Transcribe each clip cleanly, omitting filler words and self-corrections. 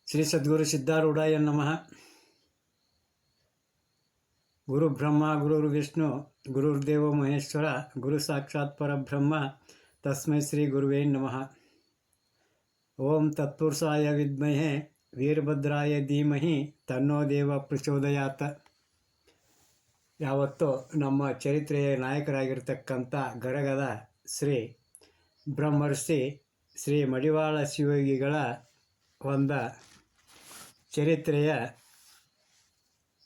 ಶ್ರೀ ಸದ್ಗುರು ಸಿದ್ಧಾರೂಢಾಯ ನಮಃ. ಗುರು ಬ್ರಹ್ಮ ಗುರುರ್ ವಿಷ್ಣು ಗುರುರ್ದೇವೋ ಮಹೇಶ್ವರ ಗುರು ಸಾಕ್ಷಾತ್ ಪರಬ್ರಹ್ಮ ತಸ್ಮೈ ಶ್ರೀ ಗುರುವೇ ನಮಃ. ಓಂ ತತ್ಪುರುಷಾಯ ವಿದ್ಮಹೆ ವೀರಭದ್ರಾಯ ಧೀಮಹಿ ತನ್ನೋ ದೇವ ಪ್ರಚೋದಯಾತ. ಯಾವತ್ತೂ ನಮ್ಮ ಚರಿತ್ರೆಯ ನಾಯಕರಾಗಿರ್ತಕ್ಕಂಥ ಗರಗದ ಶ್ರೀ ಬ್ರಹ್ಮರ್ಷಿ ಶ್ರೀ ಮಡಿವಾಳ ಶಿವಯೋಗಿಗಳ ಒಂದು ಚರಿತ್ರೆಯ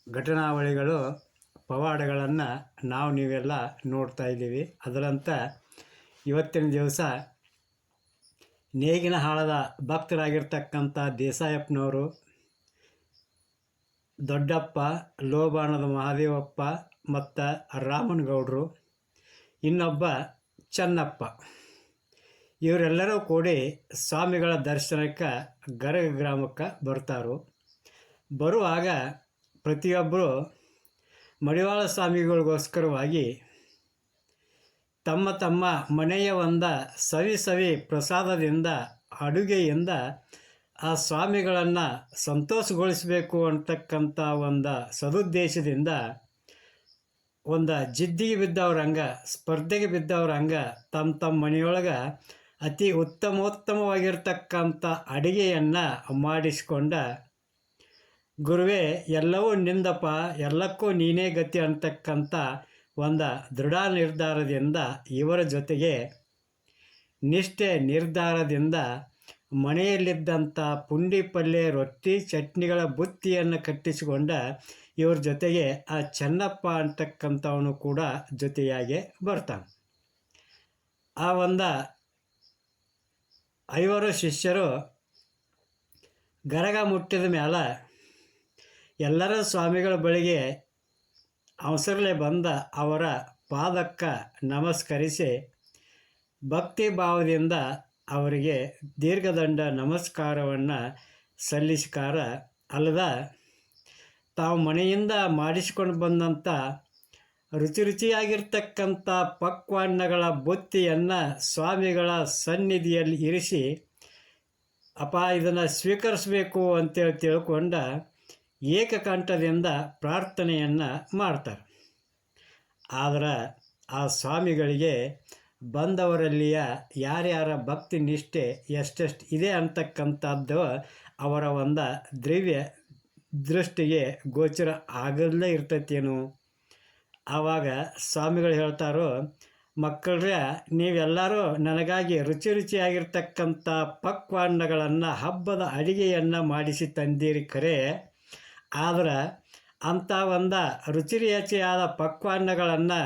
ಘಟನಾವಳಿಗಳು ಪವಾಡಗಳನ್ನು ನೀವೆಲ್ಲ ನೋಡ್ತಾ ಇದ್ದೀವಿ. ಅದರಂತ ಇವತ್ತಿನ ದಿವಸ ನೇಗಿನ ಹಾಳದ ಭಕ್ತರಾಗಿರ್ತಕ್ಕಂಥ ದೇಸಾಯಪ್ಪನವರು, ದೊಡ್ಡಪ್ಪ, ಲೋಬಾಣದ ಮಹಾದೇವಪ್ಪ ಮತ್ತು ರಾಮನಗೌಡರು, ಇನ್ನೊಬ್ಬ ಚೆನ್ನಪ್ಪ, ಇವರೆಲ್ಲರೂ ಕೂಡಿ ಸ್ವಾಮಿಗಳ ದರ್ಶನಕ್ಕೆ ಗರಗ ಗ್ರಾಮಕ್ಕೆ ಬರ್ತಾರೋ. ಬರುವಾಗ ಪ್ರತಿಯೊಬ್ಬರು ಮಡಿವಾಳ ಸ್ವಾಮಿಗಳಿಗೋಸ್ಕರವಾಗಿ ತಮ್ಮ ತಮ್ಮ ಮನೆಯ ಒಂದು ಸವಿ ಪ್ರಸಾದದಿಂದ, ಅಡುಗೆಯಿಂದ ಆ ಸ್ವಾಮಿಗಳನ್ನು ಸಂತೋಷಗೊಳಿಸಬೇಕು ಅಂತಕ್ಕಂಥ ಒಂದು ಸದುದ್ದೇಶದಿಂದ ಒಂದು ಜಿದ್ದಿಗೆ ಬಿದ್ದವ್ರಂಗ, ಸ್ಪರ್ಧೆಗೆ ಬಿದ್ದವ್ರಂಗ ತಮ್ಮ ಮನೆಯೊಳಗೆ ಅತಿ ಉತ್ತಮೋತ್ತಮವಾಗಿರ್ತಕ್ಕಂಥ ಅಡುಗೆಯನ್ನು ಮಾಡಿಸ್ಕೊಂಡ, ಗುರುವೇ ಎಲ್ಲವೂ ನಿಂದಪ್ಪ, ಎಲ್ಲಕ್ಕೂ ನೀನೇ ಗತಿ ಅಂತಕ್ಕಂಥ ಒಂದು ದೃಢ ನಿರ್ಧಾರದಿಂದ, ಇವರ ಜೊತೆಗೆ ನಿಷ್ಠೆ ನಿರ್ಧಾರದಿಂದ ಮನೆಯಲ್ಲಿದ್ದಂಥ ಪುಂಡಿ ಪಲ್ಯ, ರೊಟ್ಟಿ, ಚಟ್ನಿಗಳ ಬುತ್ತಿಯನ್ನು ಕಟ್ಟಿಸಿಕೊಂಡ ಇವ್ರ ಜೊತೆಗೆ ಆ ಚೆನ್ನಪ್ಪ ಅಂತಕ್ಕಂಥವನು ಕೂಡ ಜೊತೆಯಾಗಿ ಬರ್ತಾನೆ. ಆ ಒಂದು 5 ಶಿಷ್ಯರು ಗರಗ ಮುಟ್ಟಿದ ಮೇಲೆ ಎಲ್ಲರ ಸ್ವಾಮಿಗಳ ಬಳಿಗೆ ಅವಸರಲೆ ಬಂದ ಅವರ ಪಾದಕ್ಕೆ ನಮಸ್ಕರಿಸಿ ಭಕ್ತಿ ಭಾವದಿಂದ ಅವರಿಗೆ ದೀರ್ಘದಂಡ ನಮಸ್ಕಾರವನ್ನು ಸಲ್ಲಿಸ್ಕಾರ ಅಲ್ಲದ ತಾವು ಮನೆಯಿಂದ ಮಾಡಿಸಿಕೊಂಡು ಬಂದಂಥ ರುಚಿಯಾಗಿರ್ತಕ್ಕಂಥ ಪಕ್ವಾನ್ನಗಳ ಬುತ್ತಿಯನ್ನು ಸ್ವಾಮಿಗಳ ಸನ್ನಿಧಿಯಲ್ಲಿ ಇರಿಸಿ, ಅಪ್ಪ ಇದನ್ನು ಸ್ವೀಕರಿಸಬೇಕು ಅಂತೇಳಿ ತಿಳ್ಕೊಂಡ ಏಕಕಂಠದಿಂದ ಪ್ರಾರ್ಥನೆಯನ್ನು ಮಾಡ್ತಾರೆ. ಆದರೆ ಆ ಸ್ವಾಮಿಗಳಿಗೆ ಬಂದವರಲ್ಲಿಯ ಯಾರ್ಯಾರ ಭಕ್ತಿ ನಿಷ್ಠೆ ಎಷ್ಟೆಷ್ಟು ಇದೆ ಅಂತಕ್ಕಂಥದ್ದು ಅವರ ಒಂದು ದ್ರವ್ಯ ದೃಷ್ಟಿಗೆ ಗೋಚರ ಆಗಲ್ಲೇ ಇರ್ತೈತೇನು. ಆವಾಗ ಸ್ವಾಮಿಗಳು ಹೇಳ್ತಾರೋ, ಮಕ್ಕಳ್ರೆ ನೀವೆಲ್ಲರೂ ನನಗಾಗಿ ರುಚಿಯಾಗಿರ್ತಕ್ಕಂಥ ಪಕ್ವಾನ್ನಗಳನ್ನು, ಹಬ್ಬದ ಅಡಿಗೆಯನ್ನು ಮಾಡಿಸಿ ತಂದಿರಿ ಖರೆ, ಆದ್ರೆ ಅಂಥ ಒಂದು ರುಚಿಯಾದ ಪಕ್ವಾನ್ನಗಳನ್ನು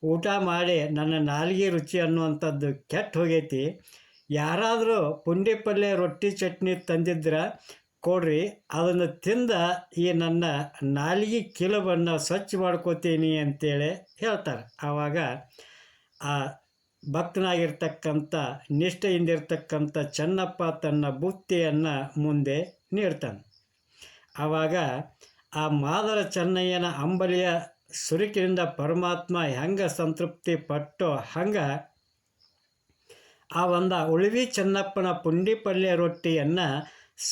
ಊಟ ಮಾಡಿ ನನ್ನ ನಾಲಿಗೆ ರುಚಿ ಅನ್ನುವಂಥದ್ದು ಕೆಟ್ಟು ಹೋಗೈತಿ. ಯಾರಾದರೂ ಪುಂಡಿ ಪಲ್ಯ, ರೊಟ್ಟಿ, ಚಟ್ನಿ ತಂದಿದ್ರೆ ಕೊಡ್ರಿ, ಅದನ್ನು ತಿಂದ ಈ ನನ್ನ ನಾಲಿಗೆ ಕಿಲುಬನ್ನು ಸ್ವಚ್ಛ ಮಾಡ್ಕೋತೀನಿ ಅಂತೇಳಿ ಹೇಳ್ತಾರೆ. ಆವಾಗ ಆ ಭಕ್ತನಾಗಿರ್ತಕ್ಕಂಥ ನಿಷ್ಠೆಯಿಂದಿರ್ತಕ್ಕಂಥ ಚೆನ್ನಪ್ಪ ತನ್ನ ಬುತ್ತಿಯನ್ನು ಮುಂದೆ ನೀಡ್ತಾನೆ. ಆವಾಗ ಆ ಮಾದರ ಚೆನ್ನಯ್ಯನ ಅಂಬಲಿಯ ಸುರಿಕಿನಿಂದ ಪರಮಾತ್ಮ ಹೆಂಗೆ ಸಂತೃಪ್ತಿ ಪಟ್ಟೋ ಹಂಗೆ ಆ ಒಂದು ಉಳಿವಿ ಚೆನ್ನಪ್ಪನ ಪುಂಡಿ ಪಲ್ಯ ರೊಟ್ಟಿಯನ್ನು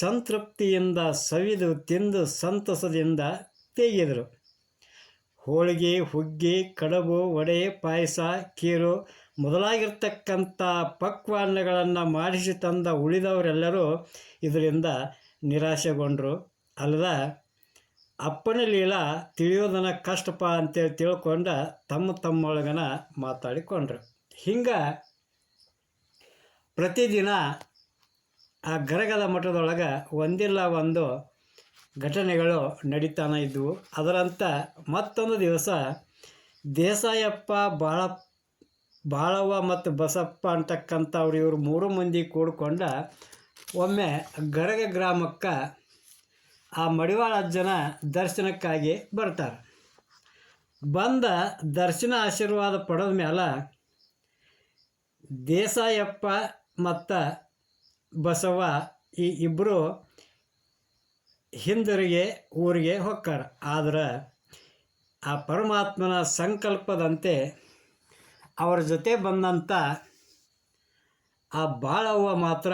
ಸಂತೃಪ್ತಿಯಿಂದ ಸವಿದು ತಿಂದು ಸಂತಸದಿಂದ ತೆಗೆದರು. ಹೋಳಿಗೆ, ಹುಗ್ಗಿ, ಕಡುಬು, ವಡೆ, ಪಾಯಸ, ಕೀರು ಮೊದಲಾಗಿರ್ತಕ್ಕಂಥ ಪಕ್ವಾನ್ನಗಳನ್ನು ಮಾಡಿಸಿ ತಂದ ಉಳಿದವರೆಲ್ಲರೂ ಇದರಿಂದ ನಿರಾಶೆಗೊಂಡರು. ಅಲ್ಲದ ಅಪ್ಪನ ಲೀಲಾ ತಿಳಿಯೋದನ್ನ ಕಷ್ಟಪ ಅಂತೇಳಿ ತಿಳ್ಕೊಂಡ ತಮ್ಮೊಳಗನ ಮಾತಾಡಿಕೊಂಡ್ರು. ಹಿಂಗೆ ಪ್ರತಿದಿನ ಆ ಗರಗದ ಮಠದೊಳಗೆ ಒಂದಿಲ್ಲ ಒಂದು ಘಟನೆಗಳು ನಡೀತಾನೆ ಇದ್ದವು. ಅದರಂತ ಮತ್ತೊಂದು ದಿವಸ ದೇಸಾಯಪ್ಪ, ಬಾಳವ್ವ ಮತ್ತು ಬಸಪ್ಪ ಅಂತಕ್ಕಂಥವ್ರು ಇವರು 3 ಮಂದಿ ಕೂಡ್ಕೊಂಡ ಒಮ್ಮೆ ಗರಗ ಗ್ರಾಮಕ್ಕೆ ಆ ಮಡಿವಾಳ ಅಜ್ಜನ ದರ್ಶನಕ್ಕಾಗಿ ಬರ್ತಾರೆ. ಬಂದ ದರ್ಶನ ಆಶೀರ್ವಾದ ಪಡೆದ ಮೇಲೆ ದೇಸಾಯಪ್ಪ ಮತ್ತು ಬಸವ್ವ ಈ ಇಬ್ಬರು ಹಿಂದಿರುಗಿ ಊರಿಗೆ ಹೊಕ್ಕಾರ. ಆದರೆ ಆ ಪರಮಾತ್ಮನ ಸಂಕಲ್ಪದಂತೆ ಅವರ ಜೊತೆ ಬಂದಂಥ ಆ ಬಾಳವ್ವ ಮಾತ್ರ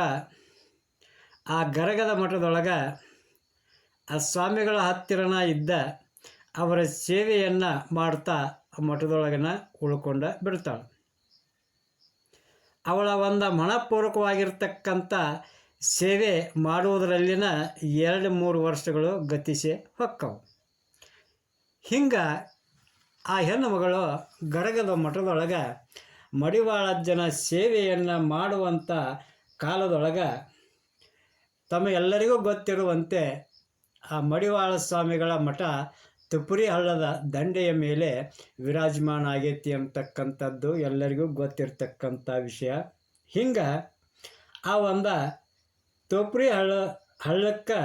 ಆ ಗರಗದ ಮಠದೊಳಗೆ ಆ ಸ್ವಾಮಿಗಳ ಹತ್ತಿರನ ಇದ್ದ ಅವರ ಸೇವೆಯನ್ನು ಮಾಡ್ತಾ ಮಠದೊಳಗನ ಉಳ್ಕೊಂಡ ಬಿಡ್ತಾಳೆ. ಅವಳ ಒಂದು ಮನಪೂರ್ವಕವಾಗಿರ್ತಕ್ಕಂಥ ಸೇವೆ ಮಾಡುವುದರಲ್ಲಿನ 2-3 ವರ್ಷಗಳು ಗತಿಸಿ ಹೊಕ್ಕವು. ಹಿಂಗೆ ಆ ಹೆಣ್ಣು ಮಗಳು ಗರಗದ ಮಠದೊಳಗೆ ಮಡಿವಾಳಜ್ಜನ ಸೇವೆಯನ್ನು ಮಾಡುವಂಥ ಕಾಲದೊಳಗೆ ತಮಗೆಲ್ಲರಿಗೂ ಗೊತ್ತಿರುವಂತೆ ಆ ಮಡಿವಾಳ ಸ್ವಾಮಿಗಳ ಮಠ ತುಪ್ಪರಿ ಹಳ್ಳದ ದಂಡೆಯ ಮೇಲೆ ವಿರಾಜಮಾನ ಆಗೈತಿ ಅಂತಕ್ಕಂಥದ್ದು ಎಲ್ಲರಿಗೂ ಗೊತ್ತಿರ್ತಕ್ಕಂಥ ವಿಷಯ. ಹಿಂಗೆ ಆ ಒಂದು ತುಪ್ಪರಿ ಹಳ್ಳಕ್ಕೆ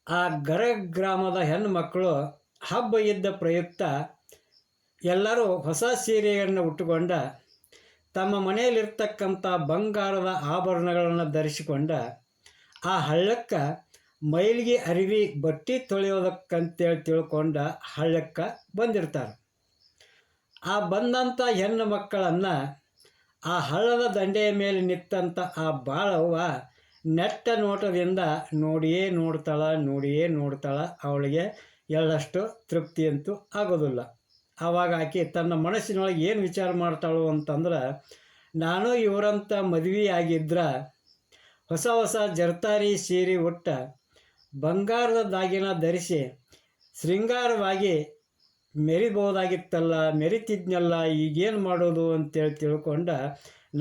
ಆ ಗ್ರಾಮದ ಹೆಣ್ಣು ಮಕ್ಕಳು ಹಬ್ಬ ಇದ್ದ ಪ್ರಯುಕ್ತ ಎಲ್ಲರೂ ಹೊಸ ಸೀರೆಯನ್ನು ಉಟ್ಟುಕೊಂಡ ತಮ್ಮ ಮನೆಯಲ್ಲಿರ್ತಕ್ಕಂಥ ಬಂಗಾರದ ಆಭರಣಗಳನ್ನು ಧರಿಸಿಕೊಂಡ ಆ ಹಳ್ಳಕ್ಕೆ ಮೈಲಿಗೆ ಅರಿವಿ ಬಟ್ಟೆ ತೊಳೆಯೋದಕ್ಕಂತೇಳಿ ತಿಳ್ಕೊಂಡ ಹಳ್ಳಕ್ಕೆ ಬಂದಿರ್ತಾರೆ. ಆ ಬಂದಂಥ ಹೆಣ್ಣು ಮಕ್ಕಳನ್ನು ಆ ಹಳ್ಳದ ದಂಡೆಯ ಮೇಲೆ ನಿಂತಂಥ ಆ ಬಾಳವ್ವ ನೆಟ್ಟ ನೋಟದಿಂದ ನೋಡಿಯೇ ನೋಡ್ತಾಳ. ಅವಳಿಗೆ ಎಳ್ಳಷ್ಟು ತೃಪ್ತಿ ಅಂತೂ ಆಗೋದಿಲ್ಲ. ಆವಾಗ ಆಕೆ ತನ್ನ ಮನಸ್ಸಿನೊಳಗೆ ಏನು ವಿಚಾರ ಮಾಡ್ತಾಳು ಅಂತಂದ್ರೆ, ನಾನು ಇವರಂಥ ಮದುವೆ ಆಗಿದ್ರೆ ಹೊಸ ಜರ್ತಾರಿ ಸೀರೆ ಉಟ್ಟ ಬಂಗಾರದ ದಾಗಿನ ಧರಿಸಿ ಶೃಂಗಾರವಾಗಿ ಮೆರಿತಿದ್ನಲ್ಲ, ಈಗೇನು ಮಾಡೋದು ಅಂತೇಳಿ ತಿಳ್ಕೊಂಡ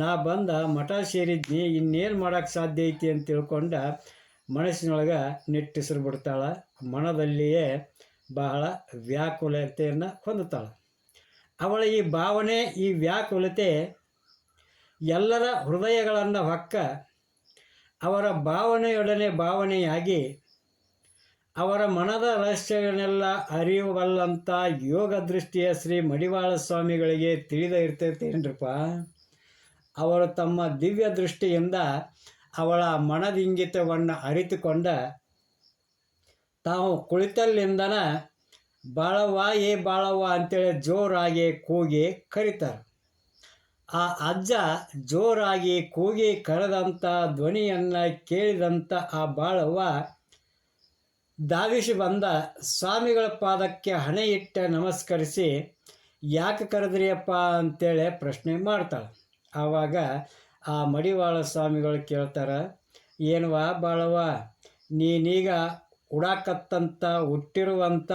ನಾ ಬಂದ ಮಠ ಸೇರಿದ್ನಿ, ಇನ್ನೇನು ಮಾಡೋಕ್ಕೆ ಸಾಧ್ಯ ಐತಿ ಅಂತ ತಿಳ್ಕೊಂಡ ಮನಸ್ಸಿನೊಳಗೆ ನಿಟ್ಟಿಸಿರು ಬಿಡ್ತಾಳೆ. ಮನದಲ್ಲಿಯೇ ಬಹಳ ವ್ಯಾಕುಲತೆಯನ್ನು ಹೊಂದುತ್ತಾಳೆ. ಅವಳ ಈ ಭಾವನೆ, ಈ ವ್ಯಾಕುಲತೆ ಎಲ್ಲರ ಹೃದಯಗಳನ್ನು ಹೊಕ್ಕ ಅವರ ಭಾವನೆಯೊಡನೆ ಭಾವನೆಯಾಗಿ ಅವರ ಮನದ ರಹಸ್ಯವನ್ನೆಲ್ಲ ಅರಿಯಬಲ್ಲಂಥ ಯೋಗ ದೃಷ್ಟಿಯ ಶ್ರೀ ಮಡಿವಾಳ ಸ್ವಾಮಿಗಳಿಗೆ ತಿಳಿದ ಇರ್ತೈತೇನ್ರಪ್ಪ. ಅವರು ತಮ್ಮ ದಿವ್ಯ ದೃಷ್ಟಿಯಿಂದ ಅವಳ ಮನದಿಂಗಿತವನ್ನು ಅರಿತುಕೊಂಡ ತಾವು ಕುಳಿತಲ್ಲಿಂದನ ಬಾಳವ್ವ ಅಂತೇಳಿ ಜೋರಾಗಿ ಕೂಗಿ ಕರೀತಾರೆ. ಆ ಅಜ್ಜ ಜೋರಾಗಿ ಕೂಗಿ ಕರೆದಂಥ ಧ್ವನಿಯನ್ನು ಕೇಳಿದಂಥ ಆ ಬಾಳವ್ವ ಧಾವಿಸಿ ಬಂದ ಸ್ವಾಮಿಗಳ ಪಾದಕ್ಕೆ ಹಣೆ ಇಟ್ಟ ನಮಸ್ಕರಿಸಿ, ಯಾಕೆ ಕರೆದ್ರಿಯಪ್ಪ ಅಂತೇಳಿ ಪ್ರಶ್ನೆ ಮಾಡ್ತಾಳೆ. ಆವಾಗ ಆ ಮಡಿವಾಳ ಸ್ವಾಮಿಗಳು ಕೇಳ್ತಾರೆ, ಏನವ್ವ ಬಾಳವ್ವ, ನೀನೀಗ ಉಡಾಕತ್ತಂತ ಹುಟ್ಟಿರುವಂಥ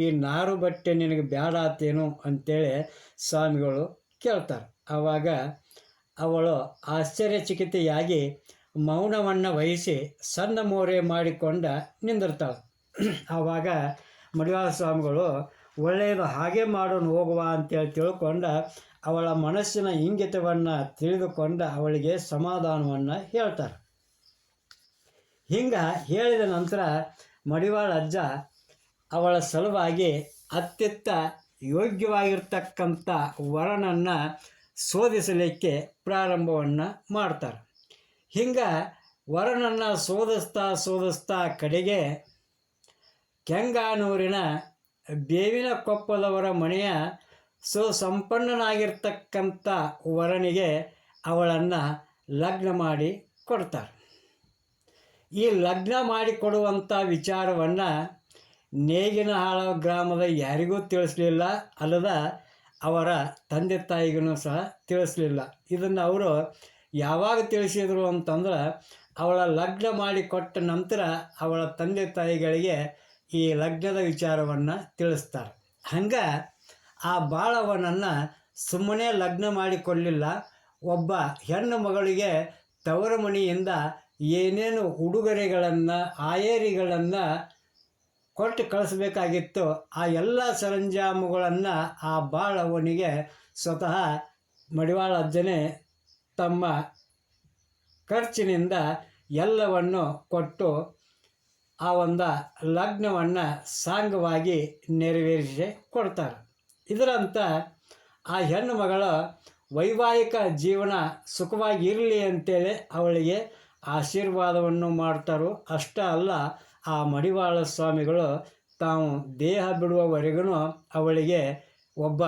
ಈ ನಾರು ಬಟ್ಟೆ ನಿನಗೆ ಬೇಡ ಆತೇನು ಅಂತೇಳಿ ಸ್ವಾಮಿಗಳು ಕೇಳ್ತಾರೆ. ಆವಾಗ ಅವಳು ಆಶ್ಚರ್ಯಚಕಿತೆಯಾಗಿ ಮೌನವನ್ನು ವಹಿಸಿ ಸಣ್ಣ ಮೋರೆ ಮಾಡಿಕೊಂಡ ನಿಂದಿರ್ತಾಳೆ. ಆವಾಗ ಮಡಿವಾಳ ಸ್ವಾಮಿಗಳು ಒಳ್ಳೆಯದು, ಹಾಗೆ ಮಾಡೋಣ ಹೋಗುವ ಅಂತೇಳಿ ತಿಳ್ಕೊಂಡ ಅವಳ ಮನಸ್ಸಿನ ಇಂಗಿತವನ್ನು ತಿಳಿದುಕೊಂಡ ಅವಳಿಗೆ ಸಮಾಧಾನವನ್ನು ಹೇಳ್ತಾರೆ. ಹಿಂಗೆ ಹೇಳಿದ ನಂತರ ಮಡಿವಾಳ ಅಜ್ಜ ಅವಳ ಸಲುವಾಗಿ ಅತ್ಯಂತ ಯೋಗ್ಯವಾಗಿರ್ತಕ್ಕಂಥ ವರನನ್ನು ಶೋಧಿಸಲಿಕ್ಕೆ ಪ್ರಾರಂಭವನ್ನು ಮಾಡ್ತಾರೆ. ಹಿಂಗೆ ವರನನ್ನು ಶೋಧಿಸ್ತಾ ಕಡೆಗೆ ಕೆಂಗಾನೂರಿನ ಬೇವಿನ ಕೊಪ್ಪದವರ ಮನೆಯ ಸುಸಂಪನ್ನನಾಗಿರ್ತಕ್ಕಂಥ ವರನಿಗೆ ಅವಳನ್ನು ಲಗ್ನ ಮಾಡಿ ಕೊಡ್ತಾರೆ. ಈ ಲಗ್ನ ಮಾಡಿಕೊಡುವಂಥ ವಿಚಾರವನ್ನು ನೇಗಿನಹಾಳ ಗ್ರಾಮದ ಯಾರಿಗೂ ತಿಳಿಸಲಿಲ್ಲ, ಅಲ್ಲದ ಅವರ ತಂದೆ ತಾಯಿಗೂ ಸಹ ತಿಳಿಸಲಿಲ್ಲ. ಇದನ್ನು ಅವರು ಯಾವಾಗ ತಿಳಿಸಿದರು ಅಂತಂದ್ರೆ, ಅವಳ ಲಗ್ನ ಮಾಡಿಕೊಟ್ಟ ನಂತರ ಅವಳ ತಂದೆ ತಾಯಿಗಳಿಗೆ ಈ ಲಗ್ನದ ವಿಚಾರವನ್ನು ತಿಳಿಸ್ತಾರೆ. ಹಂಗೆ ಆ ಬಾಳವ್ವನನ್ನು ಸುಮ್ಮನೆ ಲಗ್ನ ಮಾಡಿಕೊಳ್ಳಲಿಲ್ಲ. ಒಬ್ಬ ಹೆಣ್ಣು ಮಗಳಿಗೆ ತವರ ಮನೆಯಿಂದ ಏನೇನು ಉಡುಗೊರೆಗಳನ್ನು ಆಯೇರಿಗಳನ್ನು ಕೊಟ್ಟು ಕಳಿಸ್ಬೇಕಾಗಿತ್ತು, ಆ ಎಲ್ಲ ಸರಂಜಾಮುಗಳನ್ನು ಆ ಬಾಳವ್ವನಿಗೆ ಸ್ವತಃ ಮಡಿವಾಳ ಅಜ್ಜನೇ ತಮ್ಮ ಖರ್ಚಿನಿಂದ ಎಲ್ಲವನ್ನು ಕೊಟ್ಟು ಆ ಒಂದು ಲಗ್ನವನ್ನು ಸಾಂಗವಾಗಿ ನೆರವೇರಿಸಿ ಕೊಡ್ತಾರೆ. ಇದರಂತ ಆ ಹೆಣ್ಣು ಮಗಳ ವೈವಾಹಿಕ ಜೀವನ ಸುಖವಾಗಿರಲಿ ಅಂತೇಳಿ ಅವಳಿಗೆ ಆಶೀರ್ವಾದವನ್ನು ಮಾಡ್ತಾರೋ. ಅಷ್ಟೇ ಅಲ್ಲ, ಆ ಮಡಿವಾಳ ಸ್ವಾಮಿಗಳು ತಾವು ದೇಹ ಬಿಡುವವರೆಗೂ ಅವಳಿಗೆ ಒಬ್ಬ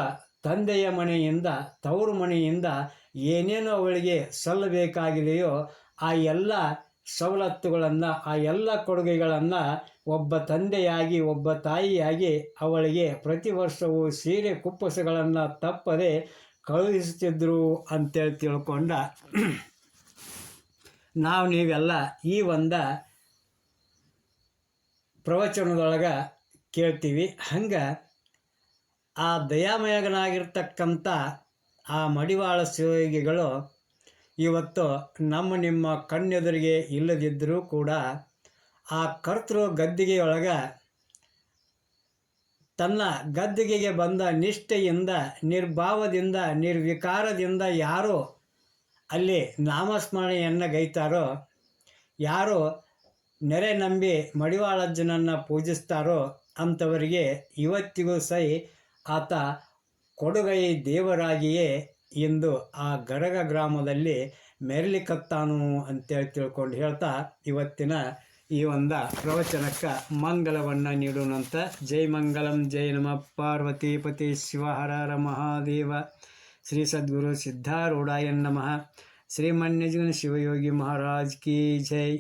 ತಂದೆಯ ಮನೆಯಿಂದ, ತವರು ಮನೆಯಿಂದ ಏನೇನು ಅವಳಿಗೆ ಸಲ್ಲಬೇಕಾಗಿದೆಯೋ ಆ ಎಲ್ಲ ಸವಲತ್ತುಗಳನ್ನು, ಆ ಎಲ್ಲ ಕೊಡುಗೆಗಳನ್ನು ಒಬ್ಬ ತಂದೆಯಾಗಿ ಒಬ್ಬ ತಾಯಿಯಾಗಿ ಅವಳಿಗೆ ಪ್ರತಿ ವರ್ಷವೂ ಸೀರೆ ಕುಪ್ಪಸಗಳನ್ನು ತಪ್ಪದೆ ಕಳುಹಿಸುತ್ತಿದ್ದರು ಅಂತೇಳಿ ತಿಳ್ಕೊಂಡ ನಾವು ನೀವೆಲ್ಲ ಈ ಒಂದು ಪ್ರವಚನದೊಳಗೆ ಕೇಳ್ತೀವಿ. ಹಂಗೆ ಆ ದಯಾಮಯನಾಗಿರ್ತಕ್ಕಂಥ ಆ ಮಡಿವಾಳ ಶಿವಯೋಗಿಗಳು ಇವತ್ತು ನಮ್ಮ ನಿಮ್ಮ ಕಣ್ಣೆದುರಿಗೆ ಇಲ್ಲದಿದ್ದರೂ ಕೂಡ ಆ ಕರ್ತೃ ಗದ್ದಿಗೆಯೊಳಗೆ ತನ್ನ ಗದ್ದಿಗೆಗೆ ಬಂದ ನಿಷ್ಠೆಯಿಂದ, ನಿರ್ಭಾವದಿಂದ, ನಿರ್ವಿಕಾರದಿಂದ ಯಾರು ಅಲ್ಲಿ ನಾಮಸ್ಮರಣೆಯನ್ನು ಗೈತಾರೋ, ಯಾರು ನೆರೆ ನಂಬಿ ಮಡಿವಾಳಜ್ಜನನ್ನು ಪೂಜಿಸ್ತಾರೋ ಅಂಥವರಿಗೆ ಇವತ್ತಿಗೂ ಸೈ ಆತ ಕೊಡುಗೈ ದೇವರಾಗಿಯೇ ಇಂದು ಆ ಗರಗ ಗ್ರಾಮದಲ್ಲಿ ಮೆರಲಿಕತ್ತಾನು ಅಂತೇಳಿ ತಿಳ್ಕೊಂಡು ಹೇಳ್ತಾ ಇವತ್ತಿನ ಈ ಒಂದು ಪ್ರವಚನಕ್ಕೆ ಮಂಗಲವನ್ನು ನೀಡೋಣಂತ. ಜೈ ಮಂಗಲಂ, ಜೈ ನಮಃ ಪಾರ್ವತೀಪತಿ ಶಿವ ಹರ ಹರ ಮಹಾದೇವ. ಶ್ರೀ ಸದ್ಗುರು ಸಿದ್ಧಾರೂಢಾಯ ನಮಃ. ಶ್ರೀಮನ್ಯಜನ ಶಿವಯೋಗಿ ಮಹಾರಾಜ್ ಕಿ ಜೈ.